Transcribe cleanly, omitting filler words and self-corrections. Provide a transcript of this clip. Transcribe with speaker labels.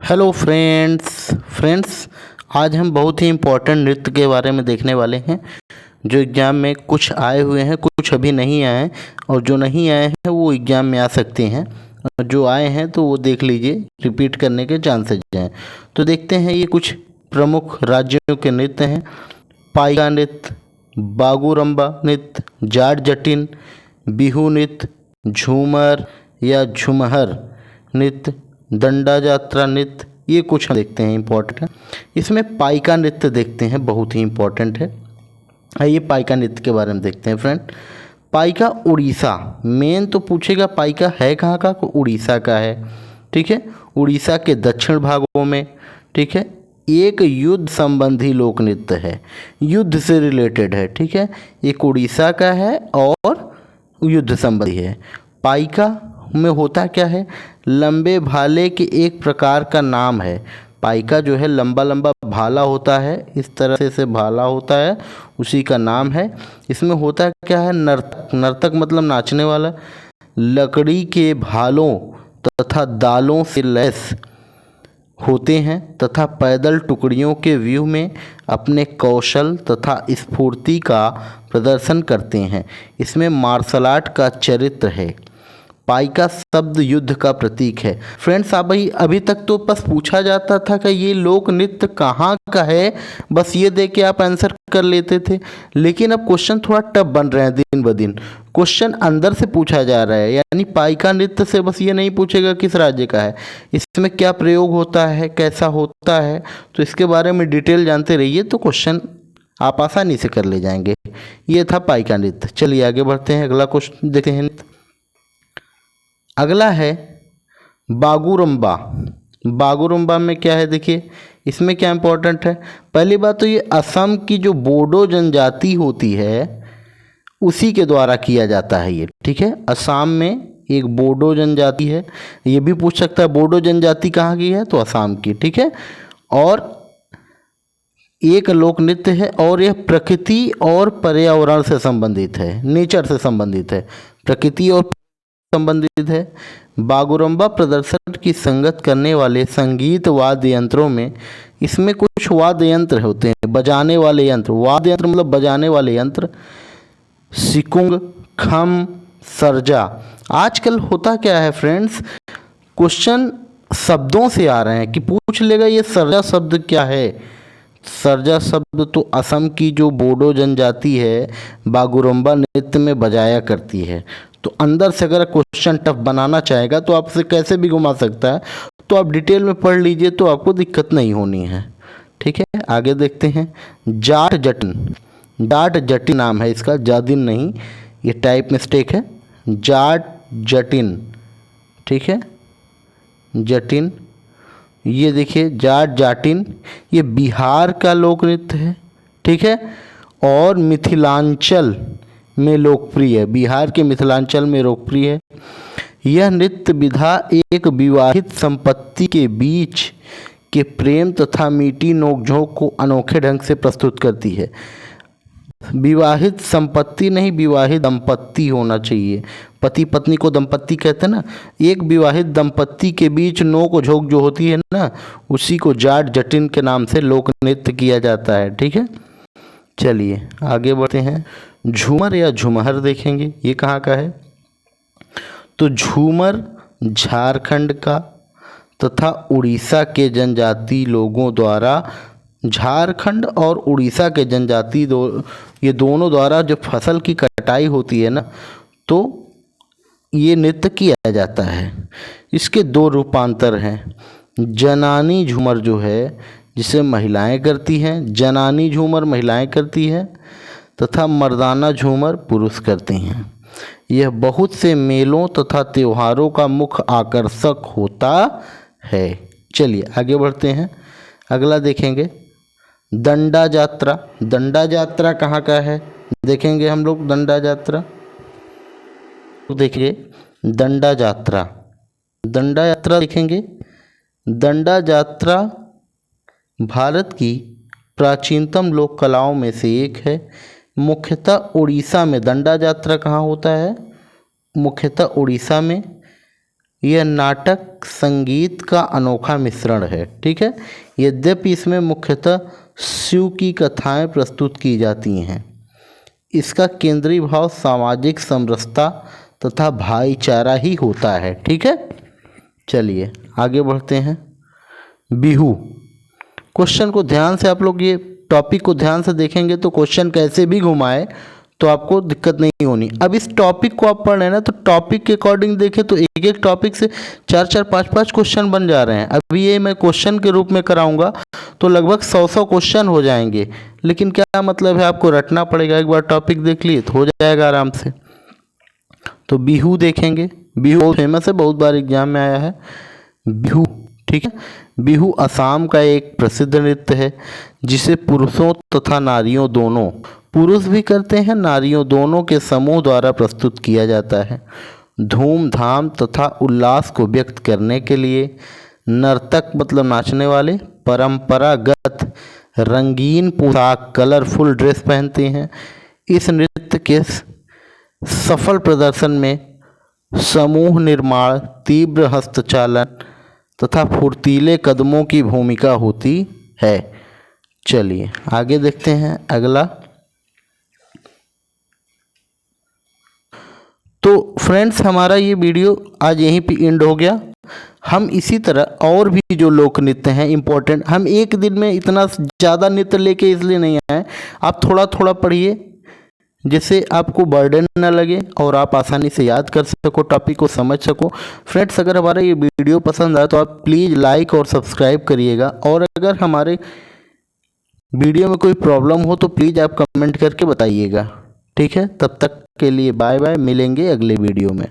Speaker 1: Hello friends आज हम बहुत ही इम्पोर्टेंट नृत्य के बारे में देखने वाले हैं जो एग्ज़ाम में कुछ आए हुए हैं, कुछ अभी नहीं आए हैं और जो नहीं आए हैं वो एग्ज़ाम में आ सकते हैं और जो आए हैं तो वो देख लीजिए, रिपीट करने के चांसेस हैं। तो देखते हैं ये कुछ प्रमुख राज्यों के नृत्य हैं। पाइका नृत्य, बागुरम्बा नृत्य, जाट जटिन, बिहू नृत्य, झूमर या झुमहर नृत्य, दंडा यात्रा नृत्य। ये कुछ हम देखते हैं, इम्पोर्टेंट है। इसमें पाइका नृत्य देखते हैं, बहुत ही इम्पोर्टेंट है। आइए पाइका नृत्य के बारे में देखते हैं फ्रेंड। पाइका उड़ीसा, मेन तो पूछेगा पाइका है कहाँ का, तो उड़ीसा का है। ठीक है, उड़ीसा के दक्षिण भागों में। ठीक है, एक युद्ध संबंधी लोक नृत्य है, युद्ध से रिलेटेड है। ठीक है, एक उड़ीसा का है और युद्ध संबंधी है। पाइका में होता क्या है, लंबे भाले के एक प्रकार का नाम है। पाइका जो है लंबा लंबा भाला होता है, इस तरह से भाला होता है, उसी का नाम है। इसमें होता क्या है, नर्तक, नर्तक मतलब नाचने वाला, लकड़ी के भालों तथा दालों से लैस होते हैं तथा पैदल टुकड़ियों के व्यू में अपने कौशल तथा स्फूर्ति का प्रदर्शन करते हैं। इसमें मार्शल आर्ट का चरित्र है। पाइका शब्द युद्ध का प्रतीक है। फ्रेंड्स अभी तक तो बस पूछा जाता था कि ये लोक नृत्य कहाँ का है, बस ये दे के आप आंसर कर लेते थे। लेकिन अब क्वेश्चन थोड़ा टफ बन रहे हैं, दिन ब दिन क्वेश्चन अंदर से पूछा जा रहा है। यानी पाइका नृत्य से बस ये नहीं पूछेगा किस राज्य का है, इसमें क्या प्रयोग होता है, कैसा होता है, तो इसके बारे में डिटेल जानते रहिए तो क्वेश्चन आप आसानी से कर ले जाएंगे। ये था पाइका नृत्य। चलिए आगे बढ़ते हैं, अगला क्वेश्चन देखते हैं। अगला है बागुरम्बा। बागुरम्बा में क्या है, देखिए इसमें क्या इंपॉर्टेंट है। पहली बात तो ये असम की जो बोडो जनजाति होती है उसी के द्वारा किया जाता है ये। ठीक है, असम में एक बोडो जनजाति है, ये भी पूछ सकता है बोडो जनजाति कहाँ की है, तो असम की। ठीक है, और एक लोक नृत्य है और यह प्रकृति और पर्यावरण से संबंधित है, नेचर से संबंधित है, प्रकृति और संबंधित है। बागुरम्बा प्रदर्शन की संगत करने वाले संगीत वाद्य यंत्रों में इसमें कुछ वाद्य यंत्र होते हैं, बजाने वाले यंत्र, वाद्य यंत्र मतलब बजाने वाले यंत्र, सिकुंग, खम, सरजा। आजकल होता क्या है फ्रेंड्स, क्वेश्चन शब्दों से आ रहे हैं कि पूछ लेगा ये सरजा शब्द क्या है। सरजा शब्द तो असम की जो बोडो जनजाति है बागुरम्बा नृत्य में बजाया करती है। तो अंदर से अगर क्वेश्चन टफ बनाना चाहेगा तो आपसे कैसे भी घुमा सकता है, तो आप डिटेल में पढ़ लीजिए तो आपको दिक्कत नहीं होनी है। ठीक है, आगे देखते हैं। जाट जटिन, जाट जटिन नाम है इसका, जादिन नहीं, ये टाइप मिस्टेक है। जाट जटिन, ठीक है, जटिन, ये देखिए जाट जाटिन, ये बिहार का लोक नृत्य है। ठीक है, और मिथिलांचल में लोकप्रिय है, बिहार के मिथिलांचल में लोकप्रिय है। यह नृत्य विधा एक विवाहित संपत्ति के बीच के प्रेम तथा मीठी नोकझोंक को अनोखे ढंग से प्रस्तुत करती है। विवाहित संपत्ति नहीं, विवाहित दंपत्ति होना चाहिए, पति पत्नी को दंपत्ति कहते हैं ना। एक विवाहित दंपत्ति के बीच नोक झोंक जो होती है ना, उसी को जाट जटिन के नाम से लोक नृत्य किया जाता है। ठीक है, चलिए आगे बढ़ते हैं। झूमर या झुमहर देखेंगे, ये कहाँ का है, तो झूमर झारखंड का तथा उड़ीसा के जनजाति लोगों द्वारा, झारखंड और उड़ीसा के जनजाति ये दोनों द्वारा जो फसल की कटाई होती है ना, तो ये नृत्य किया जाता है। इसके दो रूपांतर हैं। जनानी झूमर जो है जिसे महिलाएं करती हैं, जनानी झूमर महिलाएं करती हैं तथा मर्दाना झूमर पुरुष करते हैं। यह बहुत से मेलों तथा त्योहारों का मुख्य आकर्षक होता है। चलिए आगे बढ़ते हैं, अगला देखेंगे दंडा यात्रा। दंडा यात्रा कहाँ का है देखेंगे हम लोग। दंडा यात्रा देखिए, दंडा यात्रा, दंडा यात्रा देखेंगे। दंडा यात्रा भारत की प्राचीनतम लोक कलाओं में से एक है। मुख्यतः उड़ीसा में दंडा यात्रा कहाँ होता है, मुख्यतः उड़ीसा में यह नाटक संगीत का अनोखा मिश्रण है। ठीक है, यद्यपि इसमें मुख्यतः शिव की कथाएं प्रस्तुत की जाती हैं। इसका केंद्रीय भाव सामाजिक समरसता तथा भाईचारा ही होता है। ठीक है, चलिए आगे बढ़ते हैं। बिहू क्वेश्चन को ध्यान से, आप लोग ये टॉपिक को ध्यान से देखेंगे तो क्वेश्चन कैसे भी घुमाए तो आपको दिक्कत नहीं होनी। अब इस टॉपिक को आप पढ़ रहे हैं ना, तो टॉपिक के अकॉर्डिंग देखें तो एक एक टॉपिक से 4-4, 5-5 क्वेश्चन बन जा रहे हैं। अभी ये मैं क्वेश्चन के रूप में कराऊंगा तो लगभग 100 क्वेश्चन हो जाएंगे, लेकिन क्या मतलब है, आपको रटना पड़ेगा। एक बार टॉपिक देख लिए तो हो जाएगा आराम से। तो बिहू देखेंगे। बिहू बहुत फेमस है, बहुत बार एग्जाम में आया है बिहू। ठीक है, बिहू असम का एक प्रसिद्ध नृत्य है जिसे पुरुषों तथा नारियों दोनों, पुरुष भी करते हैं नारियों दोनों के समूह द्वारा प्रस्तुत किया जाता है। धूमधाम तथा उल्लास को व्यक्त करने के लिए नर्तक मतलब नाचने वाले परंपरागत रंगीन पोशाक कलरफुल ड्रेस पहनते हैं। इस नृत्य के सफल प्रदर्शन में समूह निर्माण, तीव्र हस्तचालन तथा फुर्तीले कदमों की भूमिका होती है। चलिए आगे देखते हैं अगला। तो फ्रेंड्स, हमारा ये वीडियो आज यहीं पे एंड हो गया। हम इसी तरह और भी जो लोक नृत्य हैं इम्पोर्टेंट, हम एक दिन में इतना ज़्यादा नृत्य लेके इसलिए नहीं आए, आप थोड़ा थोड़ा पढ़िए जिससे आपको बर्डन ना लगे और आप आसानी से याद कर सको, टॉपिक को समझ सको। फ्रेंड्स, अगर हमारा ये वीडियो पसंद आए तो आप प्लीज़ लाइक और सब्सक्राइब करिएगा, और अगर हमारे वीडियो में कोई प्रॉब्लम हो तो प्लीज़ आप कमेंट करके बताइएगा। ठीक है, तब तक के लिए बाय बाय, मिलेंगे अगले वीडियो में।